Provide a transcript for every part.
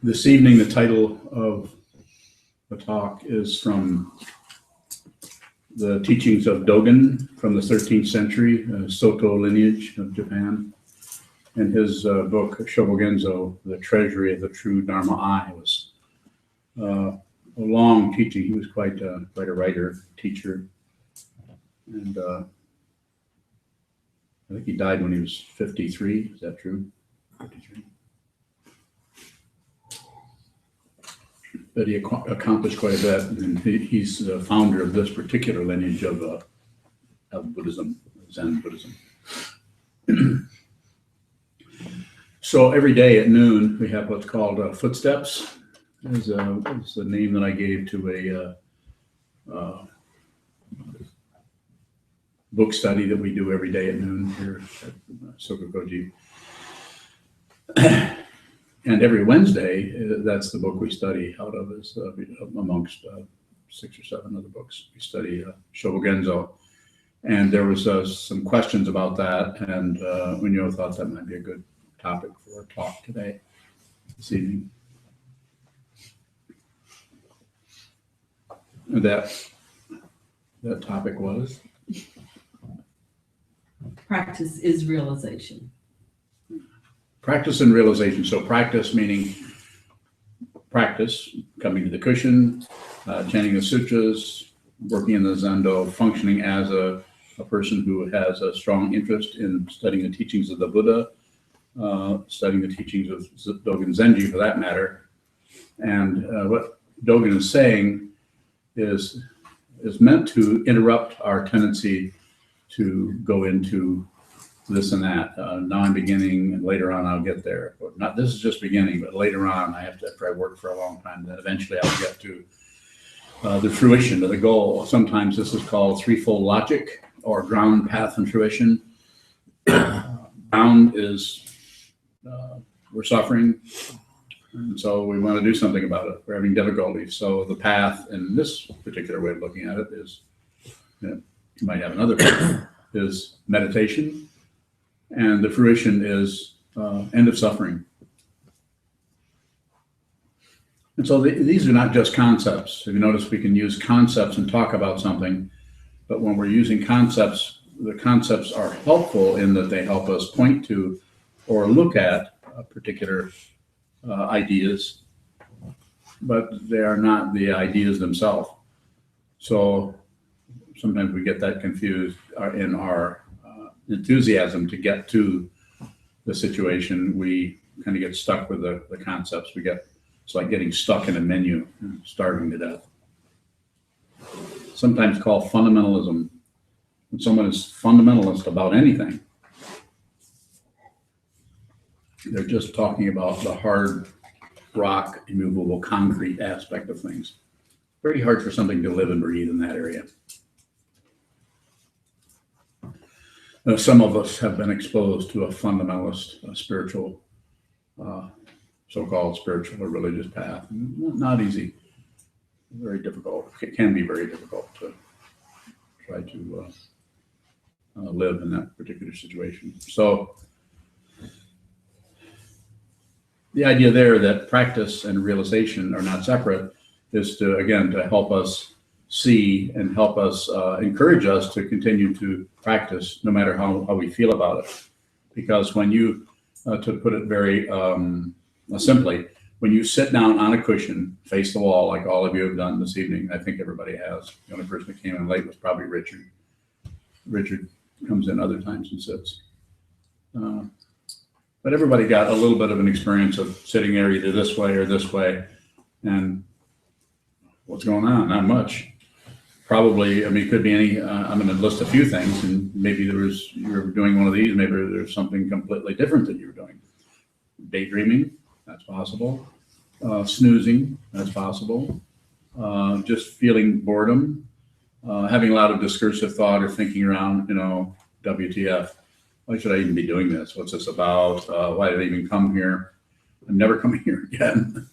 This evening, the title of the talk is from the teachings of Dogen from the 13th century, Soto lineage of Japan. And his book, Shobogenzo, The Treasury of the True Dharma Eye, was a long teaching. He was quite a writer, teacher. And I think he died when he was 53. Is that true? 53. But he accomplished quite a bit, and he's the founder of this particular lineage of Buddhism, Zen Buddhism. So every day at noon, we have what's called footsteps. Is the name that I gave to a book study that we do every day at noon here at Sokokoji. And every Wednesday, that's the book we study out of, is amongst 6 or 7 other books. We study Shobogenzo. And there was some questions about that, and Unyo thought that might be a good topic for a talk today, this evening. And that topic was? Practice is realization. Practice and realization. So practice meaning practice, coming to the cushion, chanting the sutras, working in the Zendo, functioning as a person who has a strong interest in studying the teachings of the Buddha, studying the teachings of Dogen Zenji for that matter. And what Dogen is saying is meant to interrupt our tendency to go into this and that. Now I'm beginning, and later on I'll get there. Or not, this is just beginning, but later on I have to, after I work for a long time, then eventually I'll get to the fruition of the goal. Sometimes this is called threefold logic or ground, path, and fruition. Ground is we're suffering, and so we want to do something about it. We're having difficulties. So the path, in this particular way of looking at it, is, you might have another path, is meditation. And the fruition is end of suffering. And so these are not just concepts. If you notice, we can use concepts and talk about something, but when we're using concepts, the concepts are helpful in that they help us point to or look at particular ideas, but they are not the ideas themselves. So sometimes we get that confused in our enthusiasm to get to the situation. We kind of get stuck with the concepts. It's like getting stuck in a menu and starving to death. Sometimes called fundamentalism. When someone is fundamentalist about anything, they're just talking about the hard rock, immovable concrete aspect of things. Very hard for something to live and breathe in that area. Some of us have been exposed to a fundamentalist, spiritual, so-called spiritual or religious path. Not easy, very difficult. It can be very difficult to try to live in that particular situation. So the idea there that practice and realization are not separate is to, again, to help us see and help us, encourage us to continue to practice no matter how we feel about it. Because when you, to put it very simply, when you sit down on a cushion, face the wall, like all of you have done this evening, I think everybody has. The only person that came in late was probably Richard. Richard comes in other times and sits. But everybody got a little bit of an experience of sitting there either this way or this way. And what's going on? Not much. Probably, I mean, it could be any, I'm going to list a few things, and maybe you're doing one of these, maybe there's something completely different that you're doing. Daydreaming, that's possible. Snoozing, that's possible. Just feeling boredom. Having a lot of discursive thought or thinking around, WTF. Why should I even be doing this? What's this about? Why did I even come here? I'm never coming here again.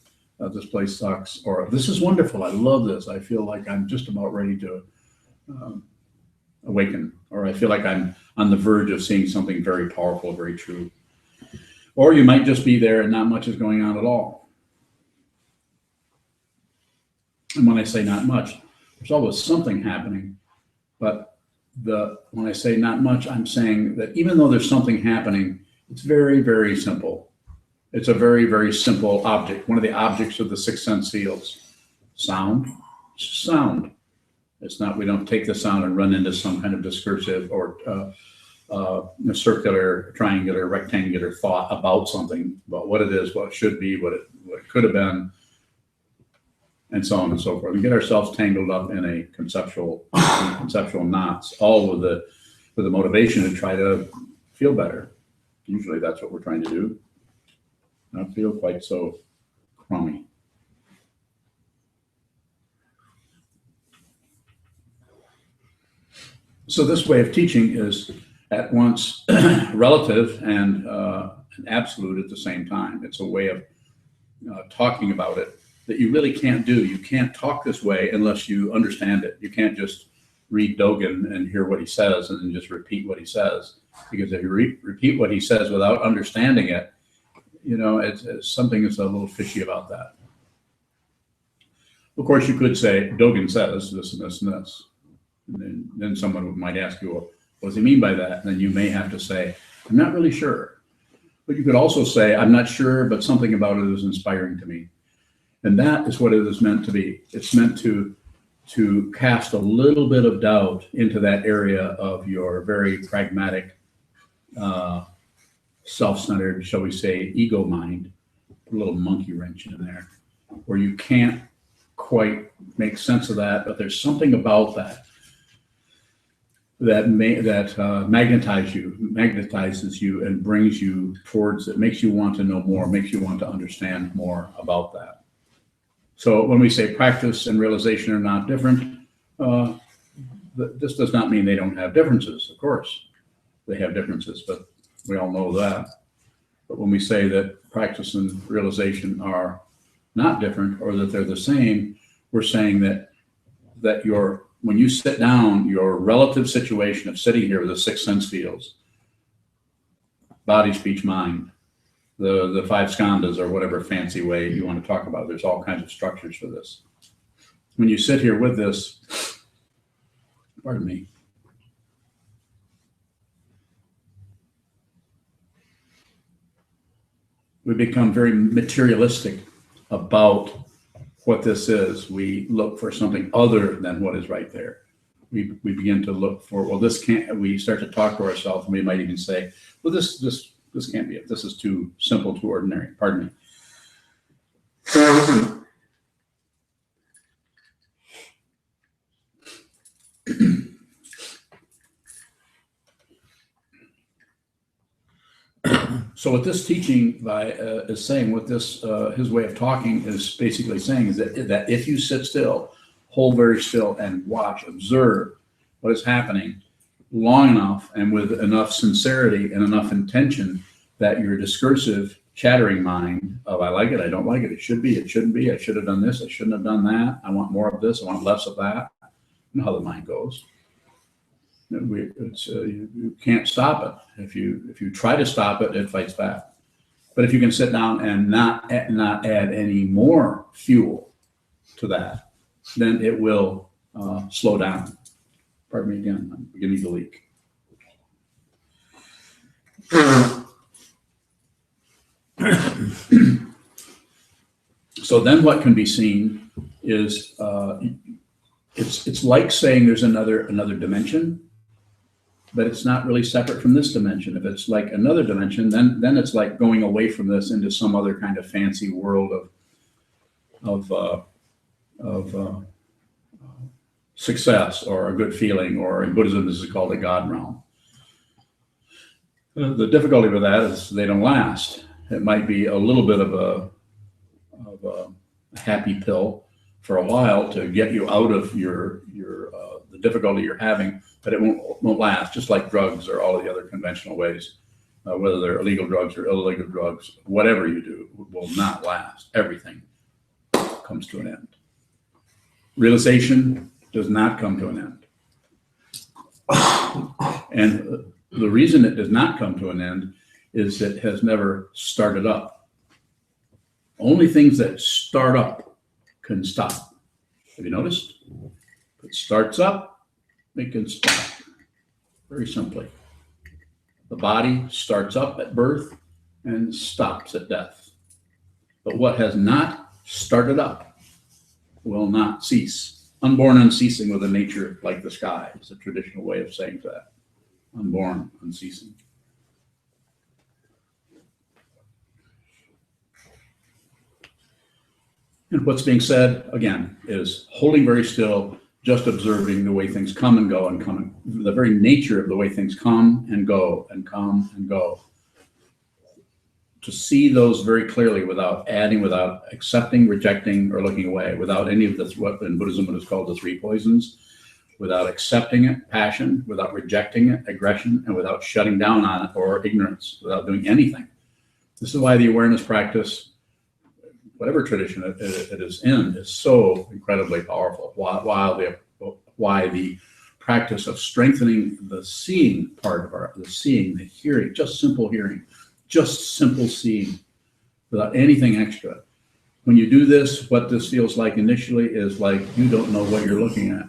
This place sucks, or this is wonderful. I love this. I feel like I'm just about ready to awaken, or I feel like I'm on the verge of seeing something very powerful, very true. Or you might just be there and not much is going on at all. And when I say not much, there's always something happening. But when I say not much, I'm saying that even though there's something happening, it's very, very simple. It's a very, very simple object. One of the objects of the six sense fields. Sound, sound. It's not, we don't take the sound and run into some kind of discursive or circular, triangular, rectangular thought about something, about what it is, what it should be, what it could have been, and so on and so forth. We get ourselves tangled up in a conceptual knots, all with the motivation to try to feel better. Usually that's what we're trying to do. Not feel quite so crummy. So this way of teaching is at once relative and absolute at the same time. It's a way of talking about it that you really can't do. You can't talk this way unless you understand it. You can't just read Dogen and hear what he says and then just repeat what he says. Because if you repeat what he says without understanding it, it's something that's a little fishy about that. Of course, you could say, Dogen says this and this and this. And then someone might ask you, well, what does he mean by that? And then you may have to say, I'm not really sure. But you could also say, I'm not sure, but something about it is inspiring to me. And that is what it is meant to be. It's meant to cast a little bit of doubt into that area of your very pragmatic, self-centered, shall we say, ego mind, a little monkey wrench in there, where you can't quite make sense of that, but there's something about that magnetizes you and brings you towards it, makes you want to know more, makes you want to understand more about that. So when we say practice and realization are not different, this does not mean they don't have differences. Of course, they have differences, but we all know that. But when we say that practice and realization are not different or that they're the same, we're saying that when you sit down, your relative situation of sitting here with the six sense fields, body, speech, mind, the five skandhas, or whatever fancy way you want to talk about. There's all kinds of structures for this. When you sit here with this, pardon me, we become very materialistic about what this is. We look for something other than what is right there. We begin to look for, well, this can't, we start to talk to ourselves, and we might even say, well, this can't be it. This is too simple, too ordinary. Pardon me. So what this teaching is saying, what this his way of talking is basically saying is that if you sit still, hold very still, and watch, observe what is happening long enough and with enough sincerity and enough intention that your discursive, chattering mind of I like it, I don't like it, it should be, it shouldn't be, I should have done this, I shouldn't have done that, I want more of this, I want less of that. You know how the mind goes. You can't stop it. If you try to stop it, it fights back. But if you can sit down and not add any more fuel to that, then it will slow down. Pardon me again, I'm beginning to leak. So then what can be seen is it's like saying there's another dimension, but it's not really separate from this dimension. If it's like another dimension, then it's like going away from this into some other kind of fancy world of success or a good feeling, or in Buddhism this is called a God realm. The difficulty with that is they don't last. It might be a little bit of a happy pill for a while to get you out of the difficulty you're having, but it won't last. Just like drugs or all of the other conventional ways, whether they're illegal drugs or illegal drugs, whatever you do will not last. Everything comes to an end. Realization does not come to an end. And the reason it does not come to an end is it has never started up. Only things that start up can stop. Have you noticed? If it starts up, it can stop. Very simply. The body starts up at birth and stops at death. But what has not started up will not cease. Unborn, unceasing with a nature like the sky is a traditional way of saying that. Unborn, unceasing. And what's being said, again, is holding very still, just observing the way things come and go and come. The very nature of the way things come and go and come and go. To see those very clearly without adding, without accepting, rejecting, or looking away, without any of this, what in Buddhism is called the three poisons, without accepting it, passion, without rejecting it, aggression, and without shutting down on it or ignorance, without doing anything. This is why the awareness practice, whatever tradition it is in, is so incredibly powerful. Why the practice of strengthening the seeing part of the seeing, the hearing, just simple hearing, just simple seeing, without anything extra. When you do this, what this feels like initially is like you don't know what you're looking at.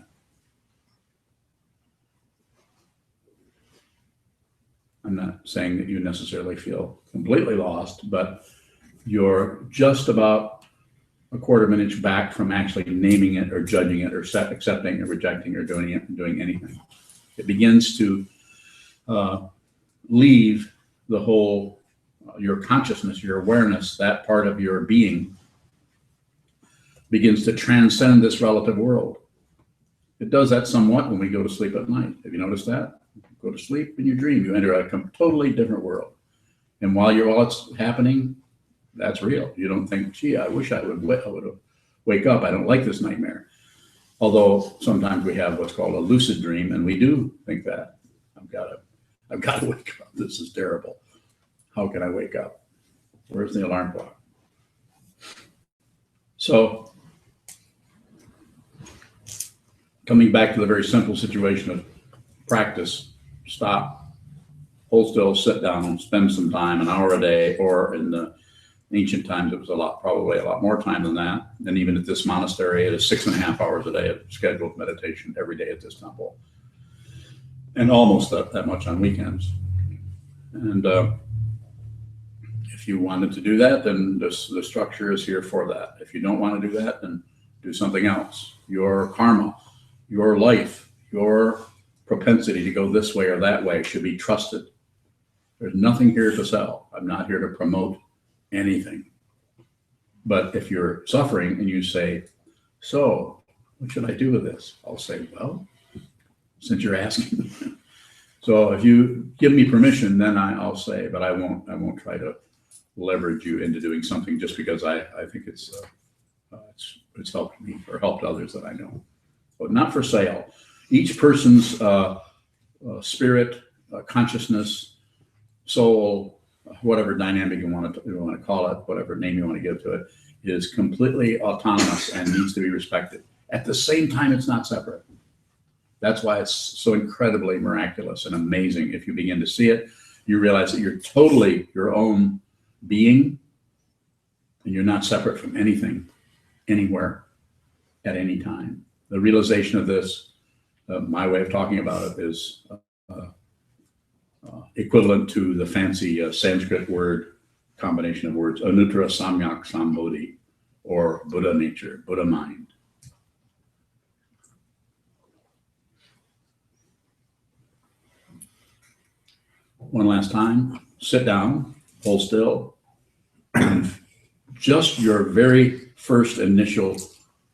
I'm not saying that you necessarily feel completely lost, but you're just about a quarter of an inch back from actually naming it or judging it or accepting or rejecting or doing anything. It begins to leave the whole, your consciousness, your awareness, that part of your being begins to transcend this relative world. It does that somewhat when we go to sleep at night. Have you noticed that? You go to sleep and you dream. You enter a totally different world. And while it's happening, that's real. You don't think, gee, I wish I would wake up. I don't like this nightmare. Although sometimes we have what's called a lucid dream, and we do think that I've got to wake up. This is terrible. How can I wake up? Where's the alarm clock? So, coming back to the very simple situation of practice, stop, hold still, sit down, spend some time, an hour a day, or in the ancient times, it was probably a lot more time than that. And even at this monastery, it is 6.5 hours a day of scheduled meditation every day at this temple, and almost that much on weekends. And if you wanted to do that, then the structure is here for that. If you don't want to do that, then do something else. Your karma, your life, your propensity to go this way or that way should be trusted. There's nothing here to sell. I'm not here to promote anything. But if you're suffering and you say, so what should I do with this? I'll say, well, since you're asking. So if you give me permission, then I'll say, but I won't try to leverage you into doing something just because I think it's helped me or helped others that I know. But not for sale. Each person's spirit, consciousness, soul, whatever dynamic you want to call it, whatever name you want to give to it, is completely autonomous and needs to be respected. At the same time, it's not separate. That's why it's so incredibly miraculous and amazing. If you begin to see it, you realize that you're totally your own being, and you're not separate from anything, anywhere, at any time. The realization of this, my way of talking about it, is equivalent to the fancy Sanskrit word, combination of words, Anuttara Samyak Sambodhi, or Buddha nature, Buddha mind. One last time, sit down, hold still, and just your very first initial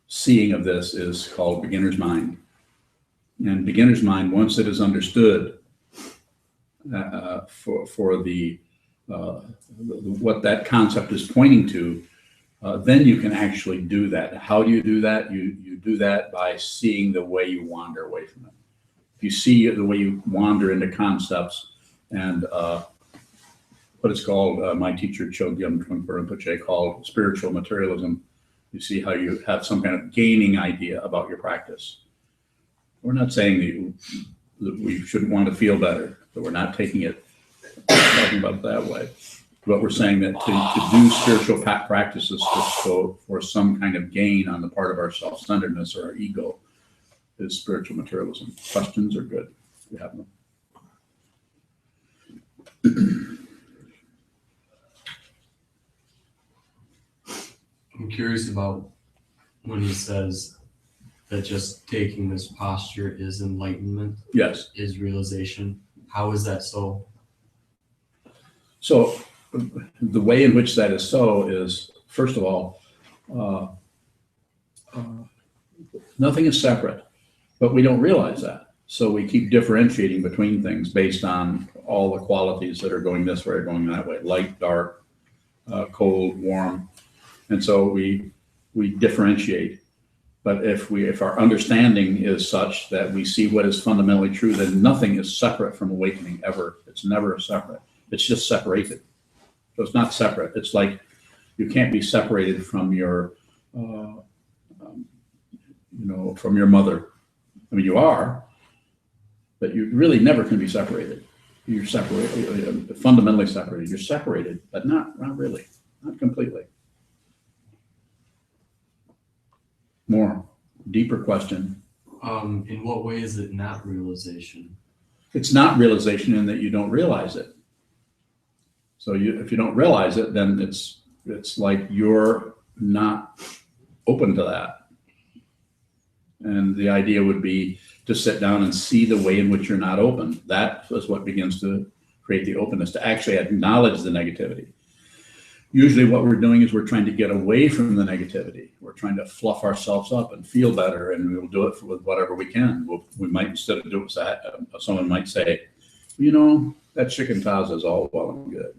seeing of this is called beginner's mind. And beginner's mind, once it is understood for the what that concept is pointing to, then you can actually do that. How do you do that? You do that by seeing the way you wander away from it. If you see the way you wander into concepts and what is called, my teacher Chogyam Trungpa Rinpoche called spiritual materialism, you see how you have some kind of gaining idea about your practice. We're not saying that we shouldn't want to feel better, but we're not talking about it that way. But we're saying that to do spiritual practices for some kind of gain on the part of our self-centeredness or our ego is spiritual materialism. Questions are good. We have them. I'm curious about when he says that just taking this posture is enlightenment. Yes. Is realization. How is that so? So the way in which that is so is, first of all, nothing is separate, but we don't realize that. So we keep differentiating between things based on all the qualities that are going this way or going that way, light, dark, cold, warm. And so we differentiate. But if our understanding is such that we see what is fundamentally true, then nothing is separate from awakening ever. It's never separate. It's just separated. So it's not separate. It's like you can't be separated from your, from your mother. I mean, you are, but you really never can be separated. You're separated, fundamentally separated. You're separated, but not really, not completely. More deeper question. In what way is it not realization? It's not realization in that you don't realize it. So if you don't realize it, then it's like you're not open to that. And the idea would be to sit down and see the way in which you're not open. That is what begins to create the openness, to actually acknowledge the negativity. Usually what we're doing is we're trying to get away from the negativity. We're trying to fluff ourselves up and feel better, and we'll do it with whatever we can. We might, instead of doing that, someone might say, that chicken taza is all well and good,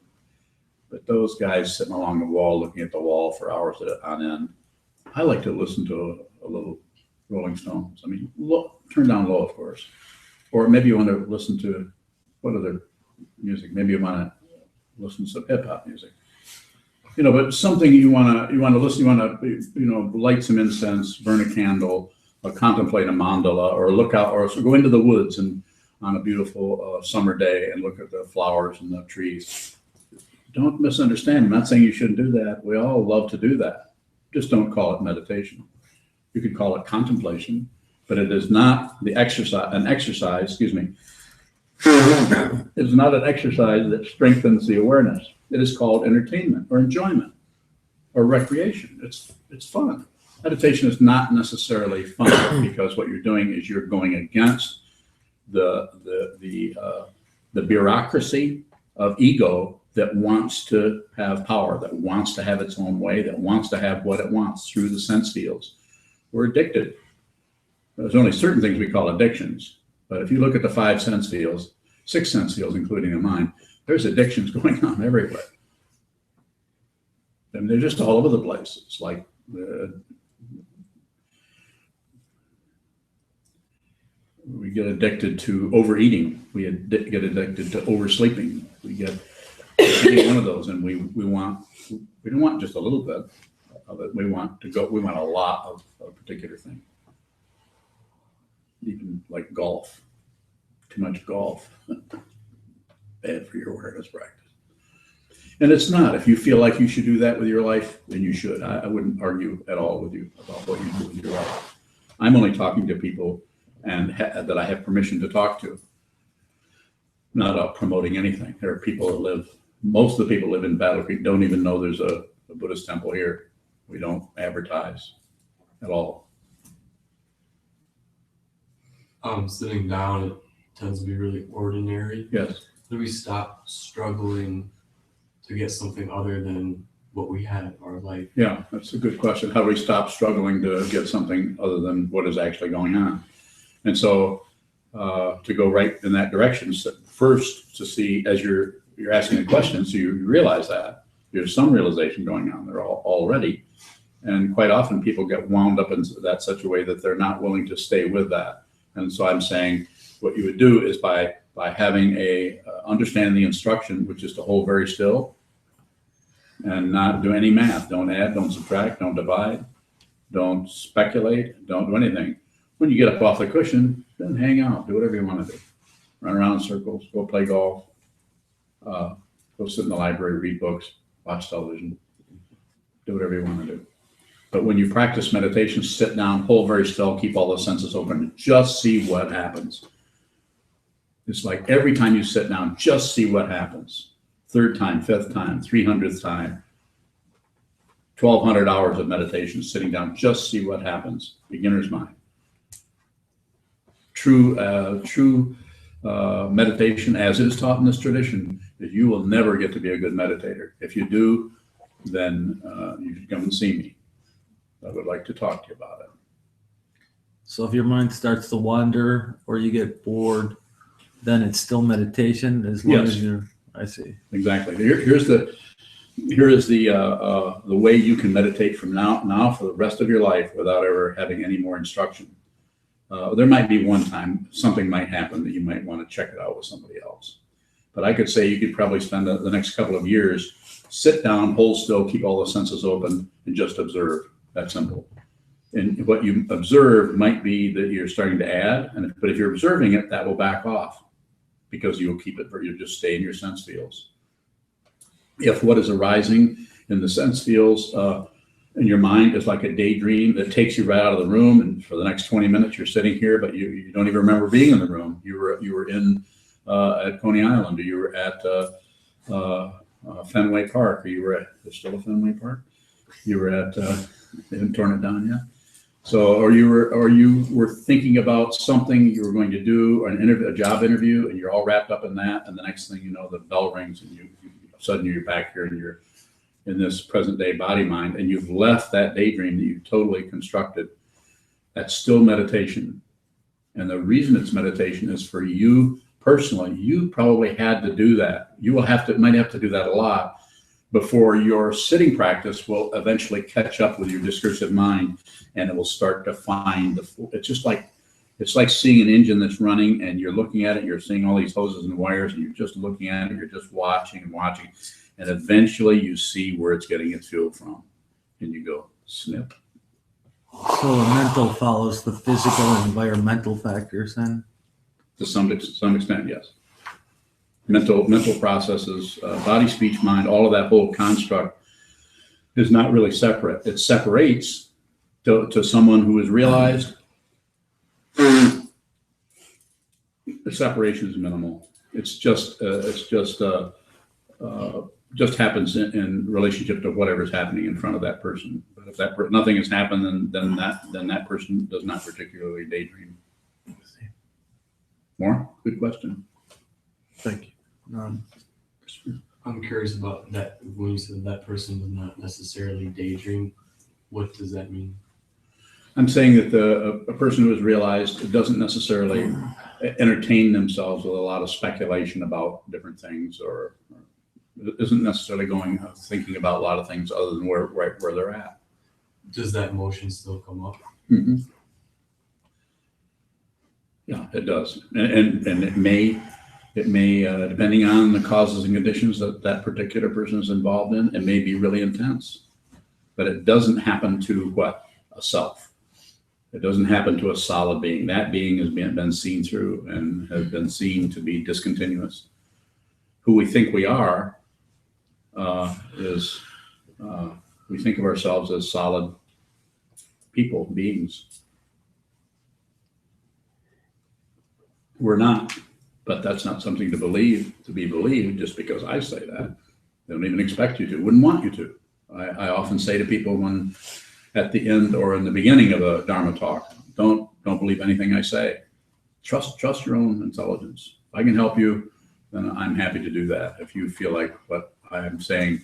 but those guys sitting along the wall looking at the wall for hours on end, I like to listen to a little Rolling Stones. I mean, turn down low, of course. Or maybe you want to listen to, what other music? Maybe you want to listen to some hip hop music. But something you want to listen, you want to, light some incense, burn a candle, or contemplate a mandala, or look out, or go into the woods and on a beautiful summer day and look at the flowers and the trees. Don't misunderstand. I'm not saying you shouldn't do that. We all love to do that. Just don't call it meditation. You could call it contemplation, but it is not an exercise, it's not an exercise that strengthens the awareness. It is called entertainment or enjoyment or recreation. It's fun. Meditation is not necessarily fun because what you're doing is you're going against the bureaucracy of ego that wants to have power, that wants to have its own way, that wants to have what it wants through the sense fields. We're addicted. There's only certain things we call addictions. But if you look at the 5 sense fields, 6 sense fields, including the mind, there's addictions going on everywhere. And they're just all over the place. It's like we get addicted to overeating. We get addicted to oversleeping. We get any one of those, and we don't want just a little bit of it. We want a lot of a particular thing. Even like golf. Too much golf. Bad for your awareness practice. And it's not. If you feel like you should do that with your life, then you should. I wouldn't argue at all with you about what you do with your life. I'm only talking to people that I have permission to talk to. Not promoting anything. There are people that live, most of the people live in Battle Creek, don't even know there's a Buddhist temple here. We don't advertise at all. Sitting down, it tends to be really ordinary. Yes. Do we stop struggling to get something other than what we had in our life? Yeah, that's a good question. How do we stop struggling to get something other than what is actually going on? And so to go right in that direction, first to see, as you're asking the question, so you realize that there's some realization going on there already. And quite often people get wound up in that such a way that they're not willing to stay with that. And so I'm saying what you would do is by having understanding the instruction, which is to hold very still and not do any math. Don't add, don't subtract, don't divide, don't speculate, don't do anything. When you get up off the cushion, then hang out, do whatever you want to do. Run around in circles, go play golf, Go sit in the library, read books, watch television, do whatever you want to do. But when you practice meditation, sit down, hold very still, keep all the senses open, just see what happens. It's like every time you sit down, just see what happens. Third time, fifth time, 300th time, 1,200 hours of meditation, sitting down, just see what happens. Beginner's mind. True meditation, as it is taught in this tradition, is you will never get to be a good meditator. If you do, then you should come and see me. I would like to talk to you about it. So if your mind starts to wander or you get bored, then it's still meditation as long Yes. as you're, I see. Exactly. Here is the way you can meditate from now for the rest of your life without ever having any more instruction. There might be one time something might happen that you might want to check it out with somebody else. But I could say you could probably spend the next couple of years, sit down, hold still, keep all the senses open, and just observe. That simple. And what you observe might be that you're starting to add, but if you're observing it, that will back off because you'll keep it, you'll just stay in your sense fields. If what is arising in the sense fields in your mind is like a daydream that takes you right out of the room, and for the next 20 minutes you're sitting here, but you don't even remember being in the room. You were in at Coney Island, or you were at Fenway Park, or you were at, there's still a Fenway Park? You were at, they haven't torn it down yet. So, or you were thinking about something you were going to do, or a job interview, and you're all wrapped up in that, and the next thing you know, the bell rings, and suddenly you're back here, and you're in this present day body mind, and you've left that daydream that you totally constructed. That's still meditation, and the reason it's meditation is for you personally. You probably had to do that. You will might have to do that a lot before your sitting practice will eventually catch up with your discursive mind, and it will start to find it's like seeing an engine that's running, and you're looking at it, you're seeing all these hoses and wires, and you're just looking at it, you're just watching and watching, and eventually you see where it's getting its fuel from, and you go snip. So the mental follows the physical and environmental factors then? To some extent, yes. Mental processes, body, speech, mind, all of that whole construct is not really separate. It separates to someone who is realized. The separation is minimal. It's just happens in relationship to whatever's happening in front of that person. But if nothing has happened, then that person does not particularly daydream. More? Good question. Thank you. I'm curious about that. When you said that person does not necessarily daydream, what does that mean? I'm saying that a person who has realized doesn't necessarily entertain themselves with a lot of speculation about different things, or isn't necessarily thinking about a lot of things other than where they're at. Does that emotion still come up? Mm-hmm. Yeah, it does, and it may depending on the causes and conditions that particular person is involved in, it may be really intense, but it doesn't happen to a self. It doesn't happen to a solid being. That being has been seen through and has been seen to be discontinuous. Who we think we are we think of ourselves as solid people, beings. We're not, but that's not something to be believed just because I say that. They don't even expect you to, wouldn't want you to. I often say to people when at the end or in the beginning of a Dharma talk, don't believe anything I say. Trust your own intelligence. If I can help you, then I'm happy to do that. If you feel like what I'm saying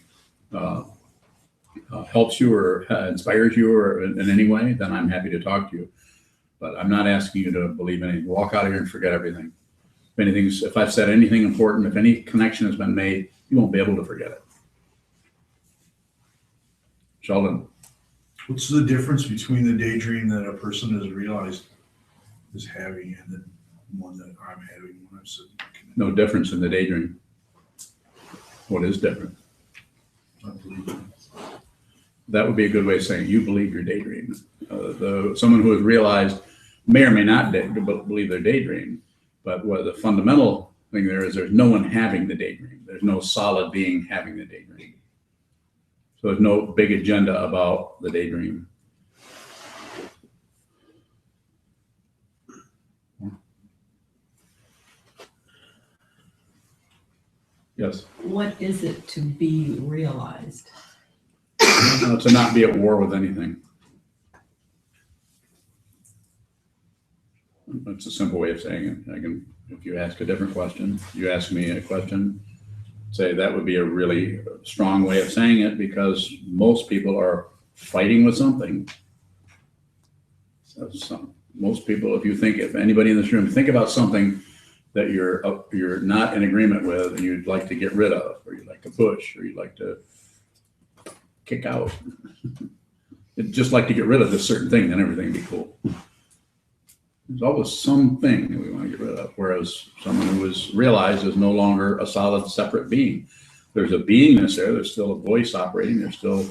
helps you or inspires you or in any way, then I'm happy to talk to you. But I'm not asking you to believe anything. Walk out of here and forget everything. If I've said anything important, if any connection has been made, you won't be able to forget it. Sheldon. What's the difference between the daydream that a person has realized is having and the one that I'm having when I'm sitting? No difference in the daydream. What is different? I believe it. That would be a good way of saying you believe your daydream. Someone who has realized may or may not believe their daydream, but what the fundamental thing there is there's no one having the daydream. There's no solid being having the daydream. So there's no big agenda about the daydream. Yes. What is it to be realized? To not be at war with anything. That's a simple way of saying it. I can, if you ask a different question, you ask me a question, say that would be a really strong way of saying it, because most people are fighting with something. Most people, if you think, if anybody in this room, think about something that you're not in agreement with and you'd like to get rid of, or you'd like to push, or you'd like to kick out. You'd just like to get rid of this certain thing, then everything would be cool. There's always something that we want to get rid of, whereas someone who is realized is no longer a solid, separate being. There's a beingness there. There's still a voice operating. There's still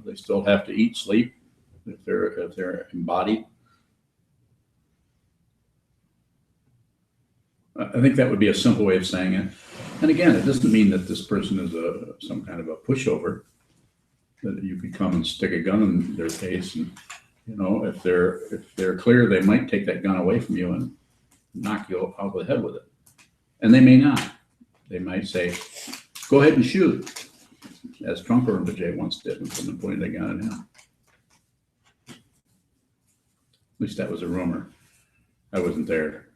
they still have to eat, sleep, if they're embodied. I think that would be a simple way of saying it. And again, it doesn't mean that this person is some kind of a pushover, that you could come and stick a gun in their face, and if they're clear, they might take that gun away from you and knock you out of the head with it. And they may not. They might say, "Go ahead and shoot," as Trumper and Vijay once did when someone pointed a gun at him. At least that was a rumor. I wasn't there.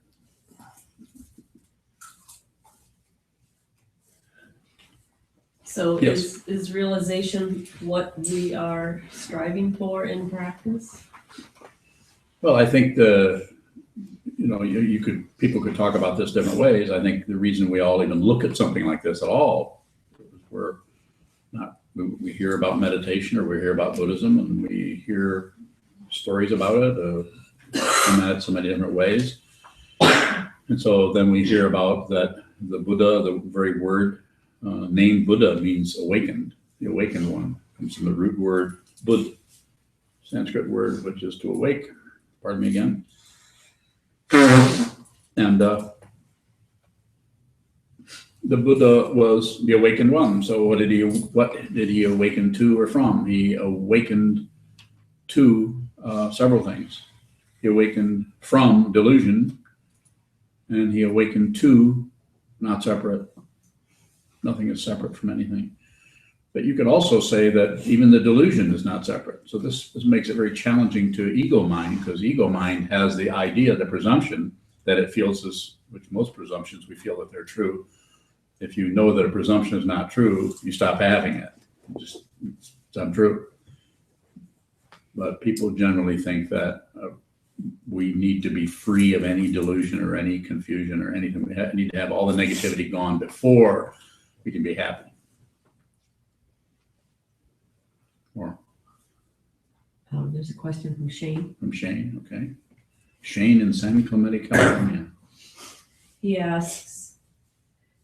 So Yes. is realization what we are striving for in practice? Well, I think people could talk about this different ways. I think the reason we all even look at something like this at all is we hear about meditation, or we hear about Buddhism, and we hear stories about it, come at it so many different ways. And so then we hear about that the Buddha, the very word name Buddha, means awakened. The awakened one comes from the root word Bud, Sanskrit word, which is to awake. Pardon me again. And the Buddha was the awakened one. So what did he awaken to or from? He awakened to several things. He awakened from delusion, and he awakened to not separate. Nothing is separate from anything. But you could also say that even the delusion is not separate. So this makes it very challenging to ego mind, because ego mind has the idea, the presumption that it feels this, which most presumptions we feel that they're true. If you know that a presumption is not true, you stop having it. It's untrue. But people generally think that we need to be free of any delusion or any confusion or anything. We need to have all the negativity gone before we can be happy. Or There's a question from Shane. from Shane, okay. Shane in San Clemente, California. He asks,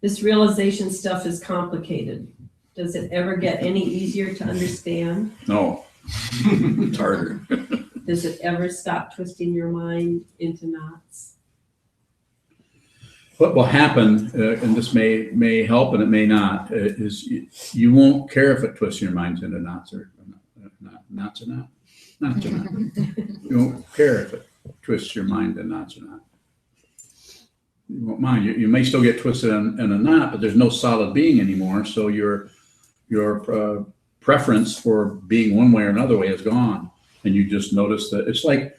this realization stuff is complicated. Does it ever get any easier to understand? No, it's harder. Does it ever stop twisting your mind into knots? What will happen, and this may help and it may not, is you won't care if it twists your mind into knots or not. Knots or not. Knots or not. You won't care if it twists your mind into knots or not. You won't mind. You may still get twisted in a knot, but there's no solid being anymore. So your preference for being one way or another way is gone, and you just notice that it's like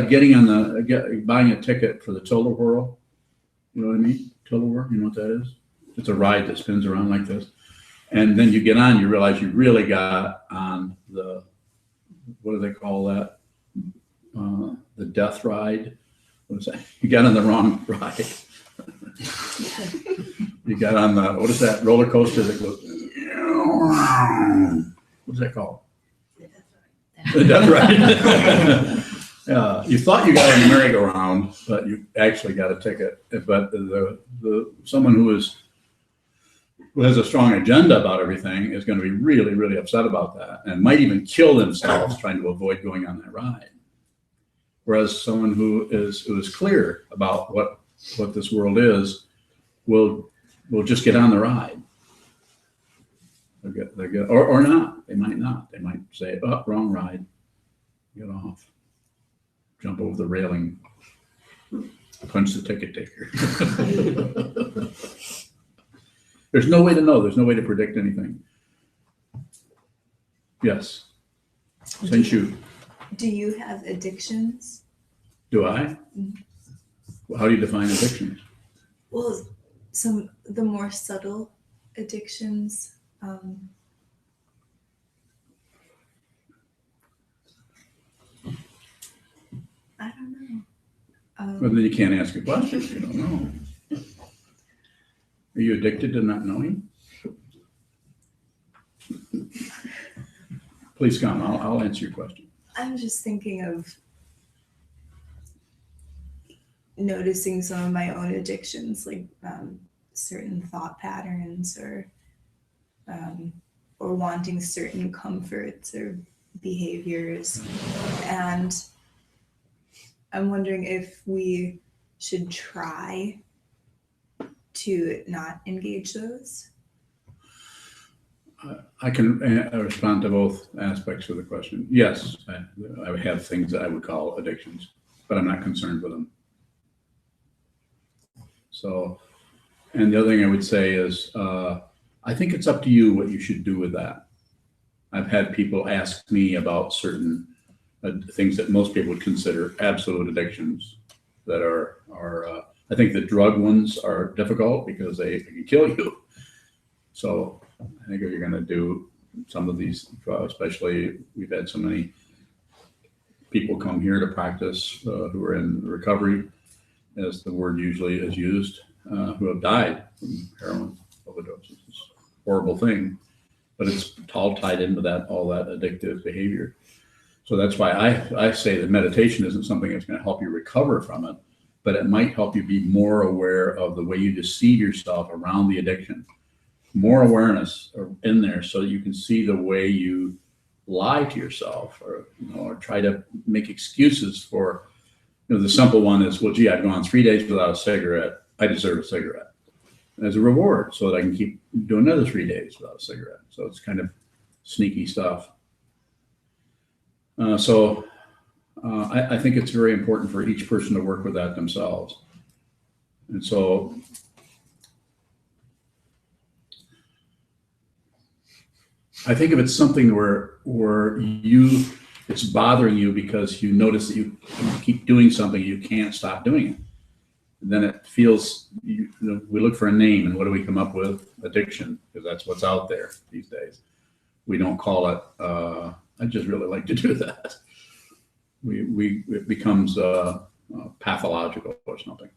getting on buying a ticket for the Total Whirl. You know what I mean? Total Whirl. You know what that is? It's a ride that spins around like this, and then you get on. You realize you really got on the, what do they call that? The death ride. What is that? You got on the wrong ride. You got on the, what is that roller coaster that goes? What's that called? The death ride. You thought you got on the merry-go-round, but you actually got a ticket. But someone who has a strong agenda about everything is going to be really, really upset about that, and might even kill themselves trying to avoid going on that ride. Whereas someone who is clear about what this world is will just get on the ride. They'll get, or not. They might not. They might say, "Oh, wrong ride. Get off. Jump over the railing. Punch the ticket taker." There's no way to know. There's no way to predict anything. Yes. Send shoot. Do you have addictions? Do I? How do you define addiction? Well, the more subtle addictions. I don't know. Well, then you can't ask a question if you don't know. Are you addicted to not knowing? Please come. I'll answer your question. I'm just thinking of noticing some of my own addictions, like certain thought patterns, or wanting certain comforts or behaviors, and I'm wondering if we should try to not engage those. I can respond to both aspects of the question. Yes, I have things that I would call addictions, but I'm not concerned with them. So, and the other thing I would say is, I think it's up to you what you should do with that. I've had people ask me about certain things that most people would consider absolute addictions that are I think the drug ones are difficult because they can kill you. So I think if you're going to do some of these, especially we've had so many people come here to practice who are in recovery, as the word usually is used, who have died from heroin overdoses. It's a horrible thing, but it's all tied into all that addictive behavior. So that's why I say that meditation isn't something that's going to help you recover from it, but it might help you be more aware of the way you deceive yourself around the addiction. More awareness in there so that you can see the way you lie to yourself, or try to make excuses for, the simple one is, well, gee, I've gone 3 days without a cigarette. I deserve a cigarette as a reward so that I can keep doing another 3 days without a cigarette. So it's kind of sneaky stuff. I think it's very important for each person to work with that themselves. And so I think if it's something where it's bothering you because you notice that you keep doing something, you can't stop doing it. And then it feels, we look for a name, and what do we come up with? Addiction, because that's what's out there these days. We don't call it, I just really like to do that. It becomes pathological or something.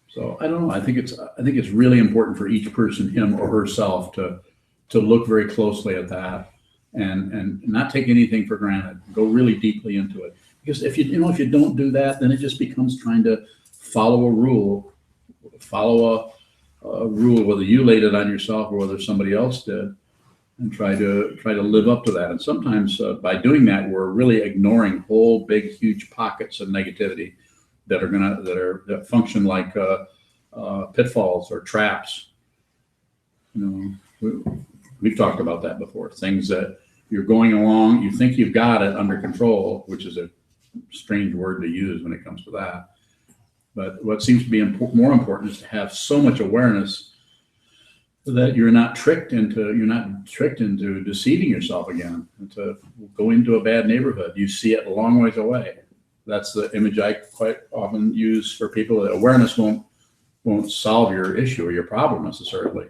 So I don't know. I think it's really important for each person, him or herself, to look very closely at that and not take anything for granted. Go really deeply into it. Because if you don't do that, then it just becomes trying to follow a rule, whether you laid it on yourself or whether somebody else did, and try to live up to that. And sometimes by doing that, we're really ignoring whole big, huge pockets of negativity that function like pitfalls or traps. We've talked about that before. Things that you're going along, you think you've got it under control, which is a strange word to use when it comes to that. But what seems to be more important is to have so much awareness that you're not tricked into deceiving yourself again, and to go into a bad neighborhood. You see it a long ways away. That's the image I quite often use for people. That awareness won't solve your issue or your problem necessarily,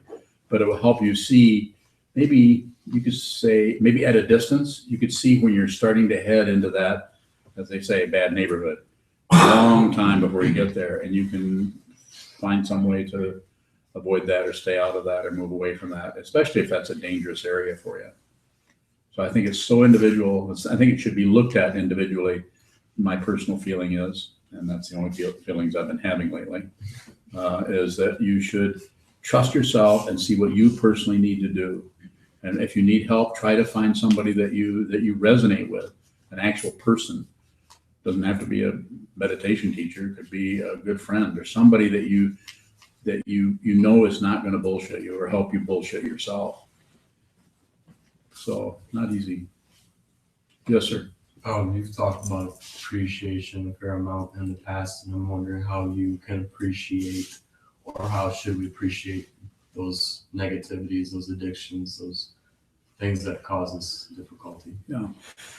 but it will help you see. Maybe you could say, maybe at a distance, you could see when you're starting to head into that, as they say, bad neighborhood, a long time before you get there, and you can find some way to avoid that or stay out of that or move away from that, especially if that's a dangerous area for you. So I think it's so individual. I think it should be looked at individually. My personal feeling is, and that's the only feelings I've been having lately, is that you should trust yourself and see what you personally need to do. And if you need help, try to find somebody that you resonate with, an actual person. Doesn't have to be a meditation teacher. It could be a good friend or somebody that you that you know is not going to bullshit you or help you bullshit yourself. So not easy. Yes, sir. You've talked about appreciation a fair amount in the past, and I'm wondering how you can appreciate, or how should we appreciate those negativities, those addictions, those things that cause us difficulty. Yeah.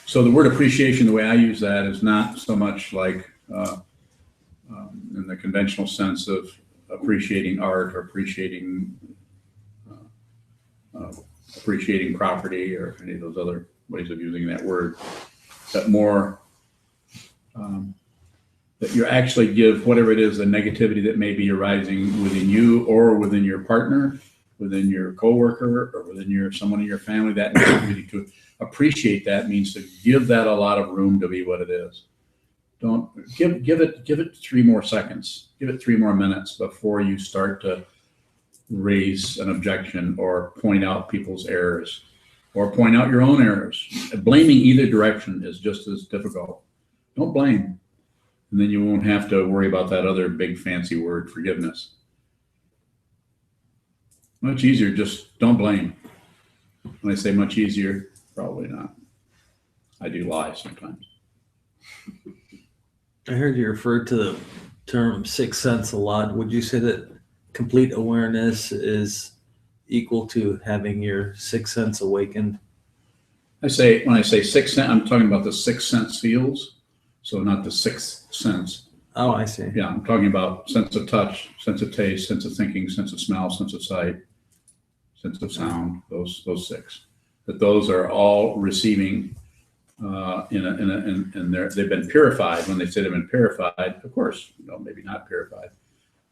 So the word appreciation, the way I use that, is not so much like in the conventional sense of appreciating art or appreciating property or any of those other ways of using that word, but more that you actually give whatever it is, the negativity that may be arising within you or within your partner, within your coworker, or within someone in your family. That negativity, to appreciate that means to give that a lot of room to be what it is. Don't give it 3 more seconds, give it 3 more minutes before you start to raise an objection or point out people's errors or point out your own errors. Blaming either direction is just as difficult. Don't blame. And then you won't have to worry about that other big fancy word, forgiveness. Much easier, just don't blame. When I say much easier, probably not. I do lie sometimes. I heard you refer to the term sixth sense a lot. Would you say that complete awareness is equal to having your sixth sense awakened? When I say sixth sense, I'm talking about the sixth sense feels. So not the sixth sense. Oh, I see. Yeah, I'm talking about sense of touch, sense of taste, sense of thinking, sense of smell, sense of sight, sense of sound. Those 6. That those are all receiving, they've been purified. When they say they've been purified, of course, maybe not purified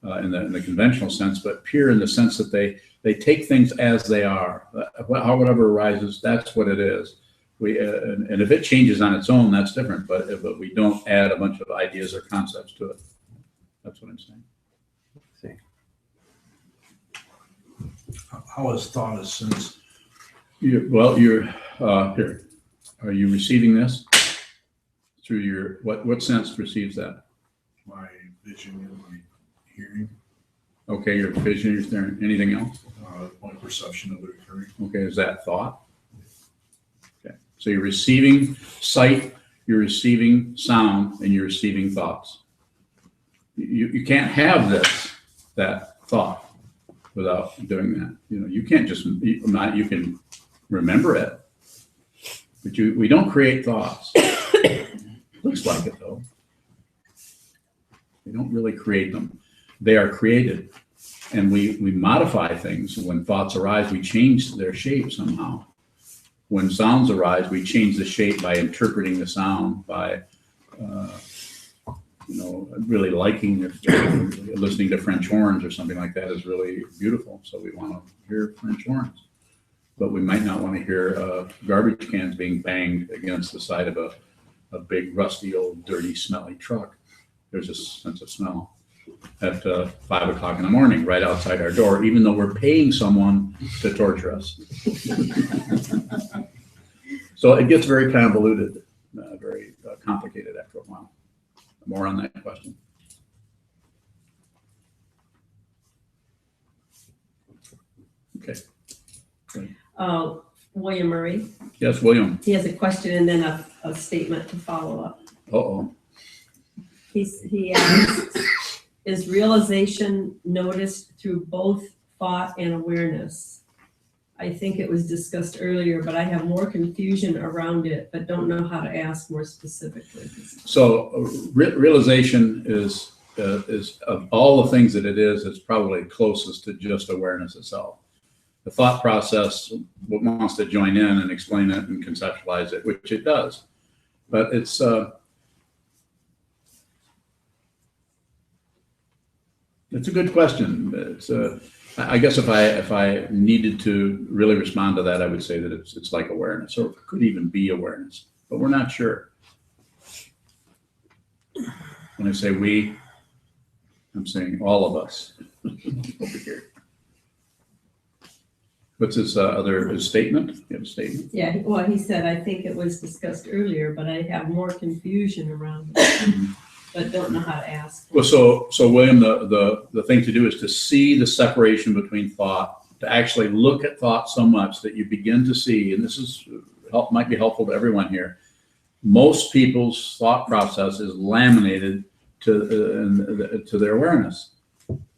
in the conventional sense, but pure in the sense that they take things as they are. Whatever arises, that's what it is. And if it changes on its own, that's different. But we don't add a bunch of ideas or concepts to it. That's what I'm saying. How is thought a sense? You're here. Are you receiving this through your what sense receives that? My vision and my hearing, Okay, your vision, your hearing. Anything else? my perception of it occurring. Okay, is that thought? Okay, so you're receiving sight, you're receiving sound, and you're receiving thoughts. You can't have that thought without doing that. You can't just you can remember it, but we don't create thoughts. Looks like it though. We don't really create them. They are created, and we modify things. When thoughts arise, we change their shape somehow. When sounds arise, we change the shape by interpreting the sound, by really liking listening to French horns or something like that is really beautiful. So we want to hear French horns, but we might not want to hear garbage cans being banged against the side of a big, rusty, old, dirty, smelly truck. There's a sense of smell at 5 o'clock in the morning, right outside our door, even though we're paying someone to torture us. So it gets very convoluted, very complicated after a while. More on that question. Okay. William Murray, Yes, William. he has a question and then a statement to follow up. Uh-oh. He asks, is realization noticed through both thought and awareness? I think it was discussed earlier, but I have more confusion around it, but don't know how to ask more specifically. So realization is of all the things that it is, it's probably closest to just awareness itself. The thought process wants to join in and explain it and conceptualize it, which it does. But it's a good question. I guess if I needed to really respond to that, I would say that it's like awareness, or it could even be awareness, but we're not sure. When I say we, I'm saying all of us over here. What's his his statement? You have a statement? Yeah, well, he said, I think it was discussed earlier, but I have more confusion around it. but don't know how to ask. Well, so William, the thing to do is to see the separation between thought, to actually look at thought so much that you begin to see, and this is might be helpful to everyone here. Most people's thought process is laminated to their awareness.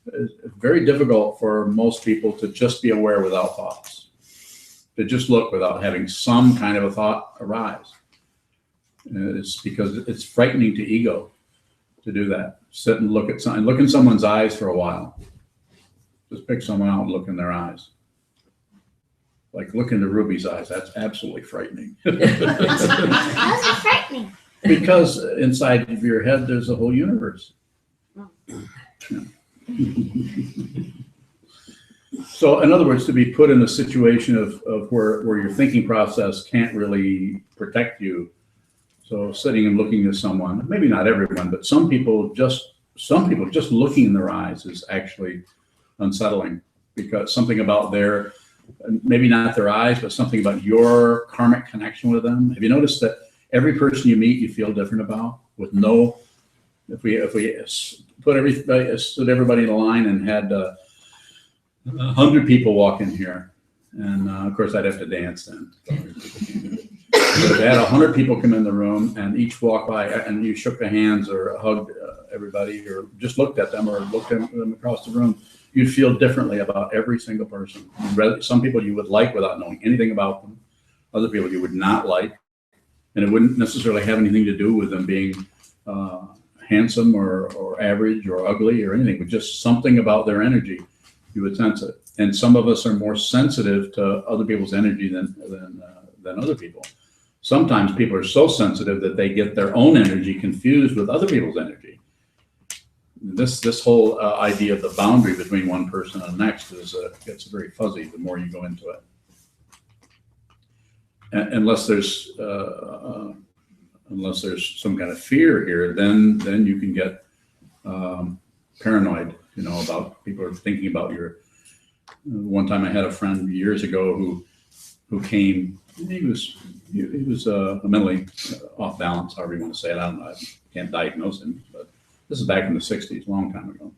It's very difficult for most people to just be aware without thoughts, to just look without having some kind of a thought arise. It's because it's frightening to ego to do that. Sit and look in someone's eyes for a while. Just pick someone out and look in their eyes. Like look into Ruby's eyes. That's absolutely frightening. How's it frightening? Because inside of your head, there's a whole universe. Yeah. So in other words, to be put in a situation of where your thinking process can't really protect you. So sitting and looking at someone, maybe not everyone, but some people just looking in their eyes is actually unsettling, because something about their, maybe not their eyes, but something about your karmic connection with them. Have you noticed that every person you meet, you feel different about, with no, if we stood everybody in a line and had 100 people walk in here, and of course I'd have to dance then. But if I had 100 people come in the room and each walk by and you shook their hands or hugged everybody or just looked at them or looked at them across the room, you'd feel differently about every single person. Some people you would like without knowing anything about them. Other people you would not like. And it wouldn't necessarily have anything to do with them being handsome or average or ugly or anything, but just something about their energy. You would sense it. And some of us are more sensitive to other people's energy than other people. Sometimes people are so sensitive that they get their own energy confused with other people's energy. This whole idea of the boundary between one person and the next gets very fuzzy the more you go into it. Unless there's some kind of fear here, then you can get paranoid. About people are thinking about your. One time I had a friend years ago who came. He was mentally off balance, however you want to say it. I don't know. I can't diagnose him, but this is back in the '60s, a long time ago.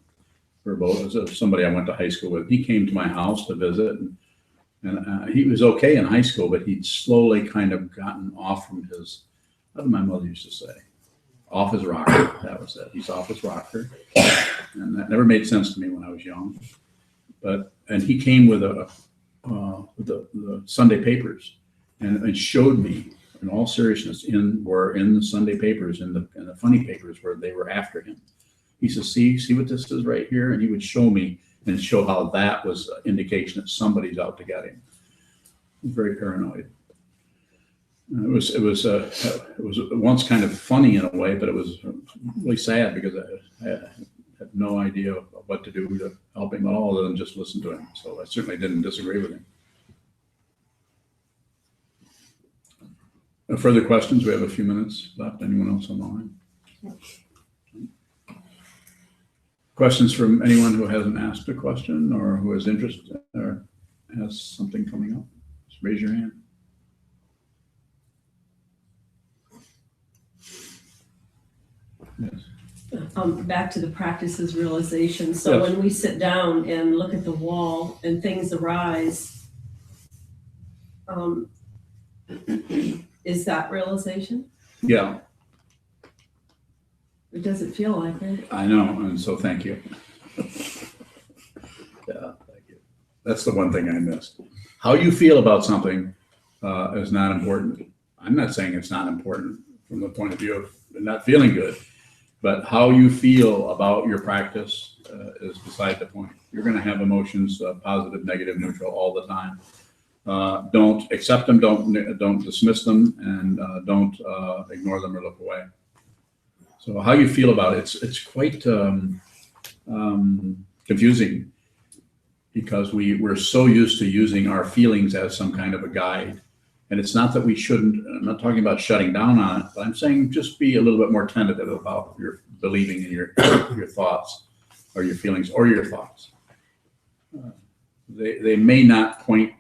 It was somebody I went to high school with. He came to my house to visit, and he was okay in high school, but he'd slowly kind of gotten off from his, what did my mother used to say? Off his rocker. That was it. He's off his rocker. And that never made sense to me when I was young. And he came with the Sunday papers and showed me, in all seriousness, in the Sunday papers, in the funny papers where they were after him. He says, see what this is right here? And he would show me and show how that was an indication that somebody's out to get him. He was very paranoid. It was once kind of funny in a way, but it was really sad because I had no idea what to do to help him at all other than just listen to him. So I certainly didn't disagree with him. Further questions? We have a few minutes left. Anyone else on the line? Questions from anyone who hasn't asked a question or who has interest or has something coming up? Just raise your hand. Yes. Back to the practices realization. So Yes. when we sit down and look at the wall and things arise, is that realization? Yeah, It doesn't feel like it. I know, and so thank you. Yeah, thank you. That's the one thing I missed. How you feel about something is not important. I'm not saying it's not important from the point of view of not feeling good, but how you feel about your practice is beside the point. You're going to have emotions, positive, negative, neutral, all the time. Don't accept them, don't dismiss them, and don't ignore them or look away. So how you feel about it, it's quite confusing because we're so used to using our feelings as some kind of a guide. And it's not that we shouldn't, I'm not talking about shutting down on it, but I'm saying just be a little bit more tentative about your believing in your thoughts or your feelings or your thoughts. They may not point,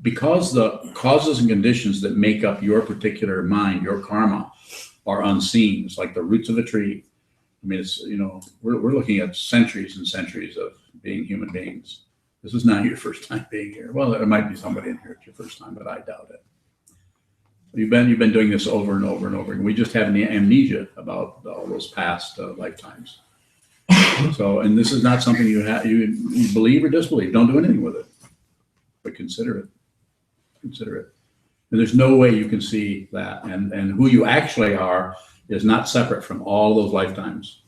because the causes and conditions that make up your particular mind, your karma, are unseen. It's like the roots of a tree. I mean, it's, we're looking at centuries and centuries of being human beings. This is not your first time being here. Well, there might be somebody in here it's your first time, but I doubt it. You've been doing this over and over and over. And we just have amnesia about all those past lifetimes. So, and this is not something you believe or disbelieve. Don't do anything with it, but consider it. Consider it. And there's no way you can see that. And who you actually are is not separate from all those lifetimes.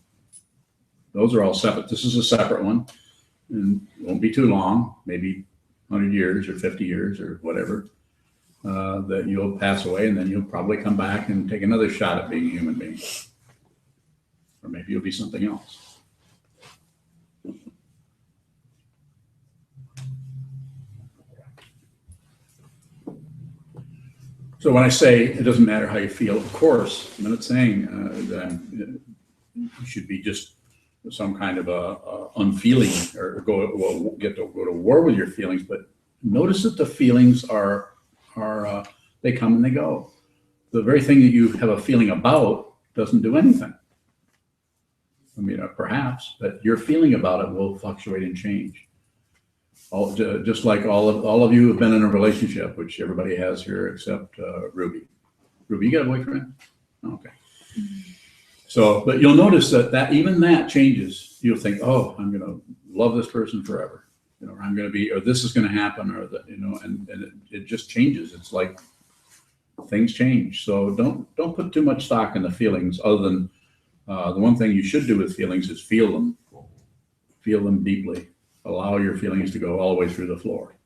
Those are all separate. This is a separate one, and it won't be too long, maybe 100 years or 50 years or whatever, that you'll pass away, and then you'll probably come back and take another shot at being a human being. Or maybe you'll be something else. So when I say it doesn't matter how you feel, of course, I'm not saying that you should be just some kind of a unfeeling or get to go to war with your feelings, but notice that the feelings are they come and they go. The very thing that you have a feeling about doesn't do anything. I mean, perhaps, but your feeling about it will fluctuate and change. Just like all of you have been in a relationship, which everybody has here except Ruby. Ruby, you got a boyfriend? Okay. So, but you'll notice that even that changes. You'll think, oh, I'm going to love this person forever, or I'm going to be, or this is going to happen, or that, and it just changes. It's like things change. So don't put too much stock in the feelings. Other than the one thing you should do with feelings is feel them deeply. Allow your feelings to go all the way through the floor.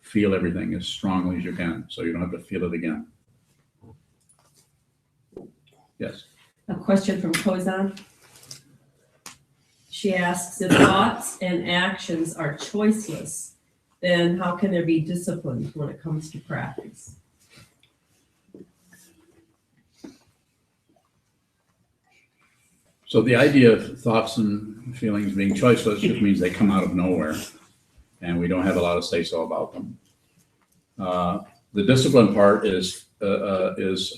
Feel everything as strongly as you can, so you don't have to feel it again. Yes. A question from Sokuzan. She asks, if thoughts and actions are choiceless, then how can there be discipline when it comes to practice? So the idea of thoughts and feelings being choiceless just means they come out of nowhere, and we don't have a lot of say-so about them. The discipline part is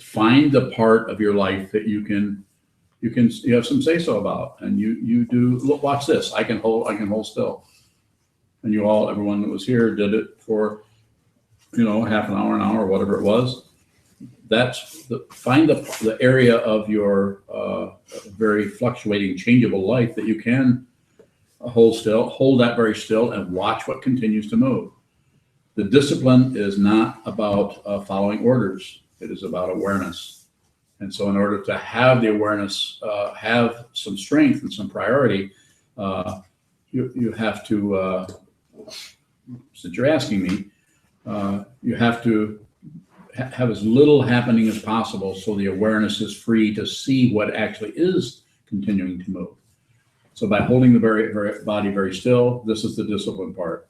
find the part of your life that you have some say-so about, and you do. Look, watch this. I can hold still, and everyone that was here did it for half an hour, whatever it was. Find the area of your very fluctuating, changeable life that you can hold that very still, and watch what continues to move. The discipline is not about following orders. It is about awareness. And so in order to have the awareness, have some strength and some priority, you have to, since you're asking me, you have to have as little happening as possible, so the awareness is free to see what actually is continuing to move. So by holding the body very still, this is the discipline part.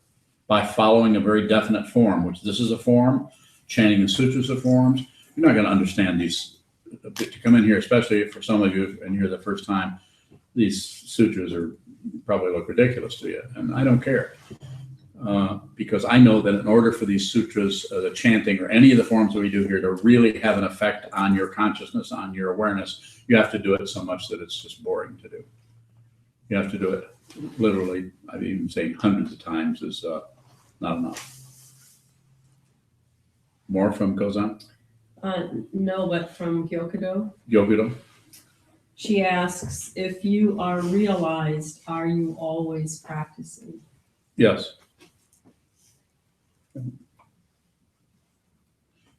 By following a very definite form, which this is a form, chanting the sutras are forms. You're not going to understand these. To come in here, especially for some of you, and you're the first time, these sutras probably look ridiculous to you, and I don't care. Because I know that in order for these sutras, the chanting or any of the forms that we do here to really have an effect on your consciousness, on your awareness, you have to do it so much that it's just boring to do. You have to do it literally, I've even saying hundreds of times is not enough. More from Sokuzan? No, but from Gyokudo. Gyokudo? She asks, if you are realized, are you always practicing? Yes. Of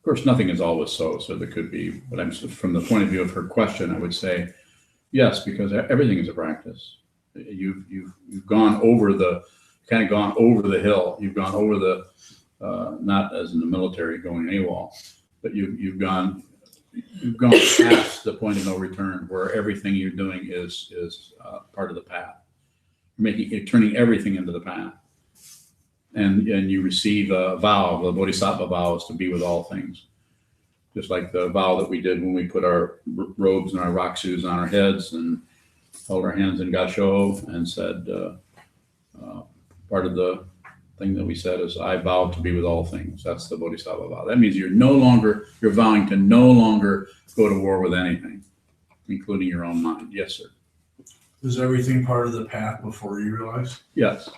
course, nothing is always so there could be, but I'm from the point of view of her question, I would say yes, because everything is a practice. You've gone over the hill. You've gone over the not as in the military going AWOL, but you've gone past the point of no return, where everything you're doing is part of the path. You're turning everything into the path. And you receive a vow. The Bodhisattva vow is to be with all things. Just like the vow that we did when we put our robes and our rakusus on our heads and held our hands in Gasho and said, part of the thing that we said is, I vow to be with all things. That's the Bodhisattva vow. That means you're vowing to no longer go to war with anything, including your own mind. Yes, sir. Is everything part of the path before you realize? Yes,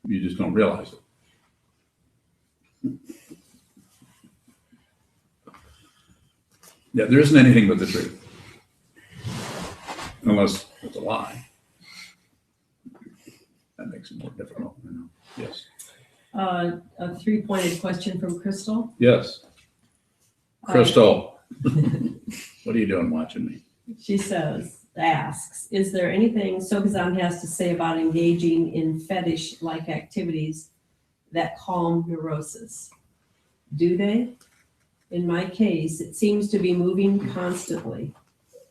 you just don't realize it. Yeah, there isn't anything but the truth. Unless it's a lie. That makes it more difficult, you know. Yes. A three-pointed question from Crystal. Yes. Crystal, what are you doing watching me? She asks, is there anything Sokuzan has to say about engaging in fetish-like activities that calm neurosis? Do they? In my case, it seems to be moving constantly.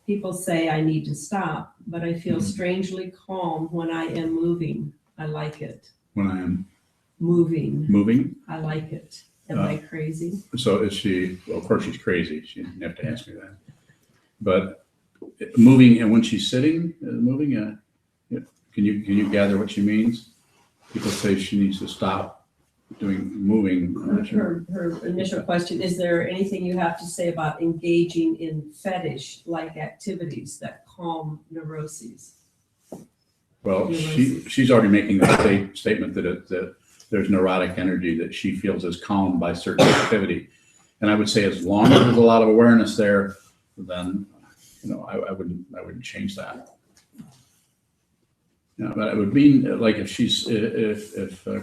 People say I need to stop, but I feel strangely calm when I am moving. I like it. When I am Moving, moving? I like it. Am I crazy? So is she, well, of course she's crazy. She didn't have to ask me that. But moving, and when she's sitting, moving, can you gather what she means? People say she needs to stop moving. I'm not sure. Her initial question, is there anything you have to say about engaging in fetish-like activities that calm neuroses? Well, she's already making that statement that there's neurotic energy that she feels is calmed by certain activity. And I would say as long as there's a lot of awareness there, then, I wouldn't change that. But it would mean, like, if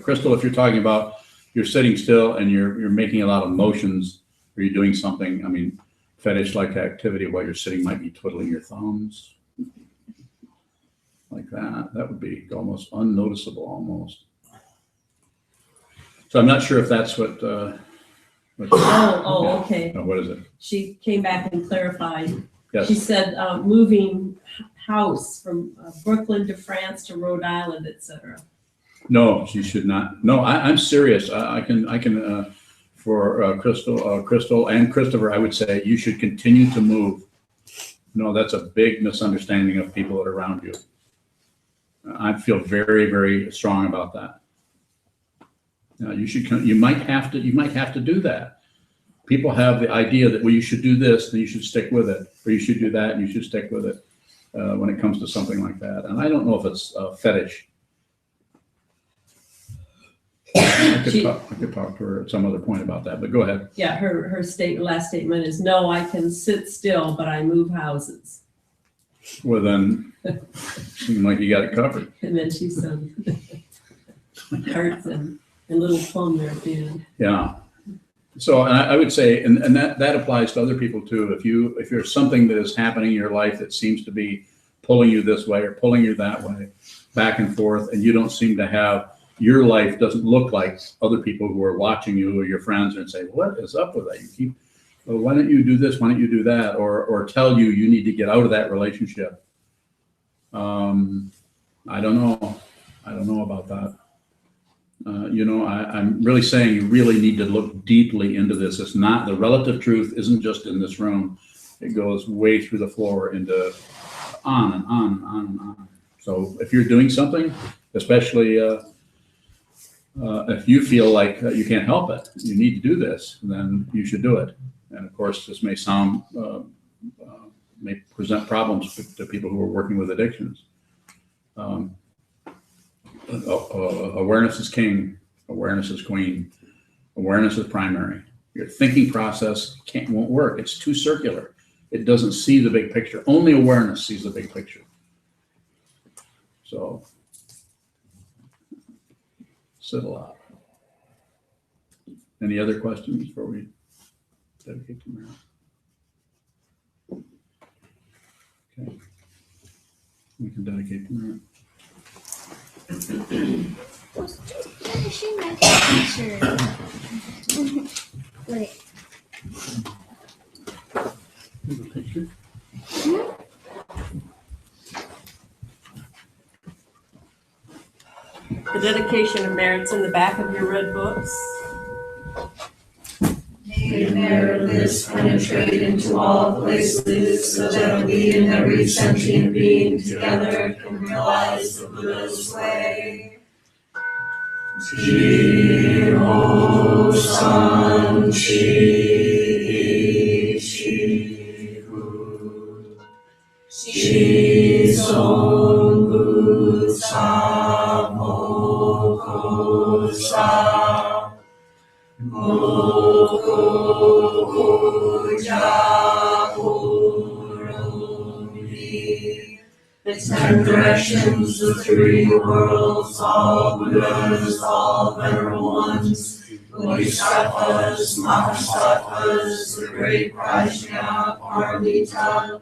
Crystal, if you're talking about you're sitting still and you're making a lot of motions or you're doing something, I mean, fetish-like activity while you're sitting might be twiddling your thumbs. Like that would be almost unnoticeable almost. So I'm not sure if that's what. Okay. What is it? She came back and clarified. Yes. She said moving house from Brooklyn to France to Rhode Island, etc. No, she should not. No, I'm serious. I can. For Crystal and Christopher, I would say you should continue to move. No, that's a big misunderstanding of people that are around you. I feel very, very strong about that. You might have to do that. People have the idea that, well, you should do this, then you should stick with it, or you should do that and you should stick with it when it comes to something like that. And I don't know if it's a fetish. I could talk to her at some other point about that, but go ahead. Yeah, her last statement is, no, I can sit still, but I move houses. Well, then, seems like you got it covered. And then she said, hearts and little plum there at the end. Yeah. So, and I would say, and that applies to other people too. If there's something that is happening in your life that seems to be pulling you this way or pulling you that way, back and forth, and you don't seem to have, your life doesn't look like other people who are watching you or your friends and say, what is up with that? You keep, well, why don't you do this? Why don't you do that? Or tell you need to get out of that relationship. I don't know. I don't know about that. I'm really saying you really need to look deeply into this. It's not, the relative truth isn't just in this room. It goes way through the floor into on and on and on and on. So if you're doing something, especially if you feel like you can't help it, you need to do this, then you should do it. And of course, this may may present problems to people who are working with addictions. Awareness is king. Awareness is queen. Awareness is primary. Your thinking process won't work. It's too circular. It doesn't see the big picture. Only awareness sees the big picture. So, sit a lot. Any other questions before we dedicate to Mary? Okay. We can dedicate to Mary. Finishing my picture. Wait. Here's a picture. The dedication of merit's in the back of your red books. May merit this penetrate into all places, so that we and every sentient being together can realize the Buddha's way. Jiro San Chi Chi Hu Shi Song Kosa, Mokoja, Kurumi. The 10 directions, the 3 worlds, all Buddhas, all venerable ones, Bodhisattvas, Mahasattvas, the great Prajna, Paramita,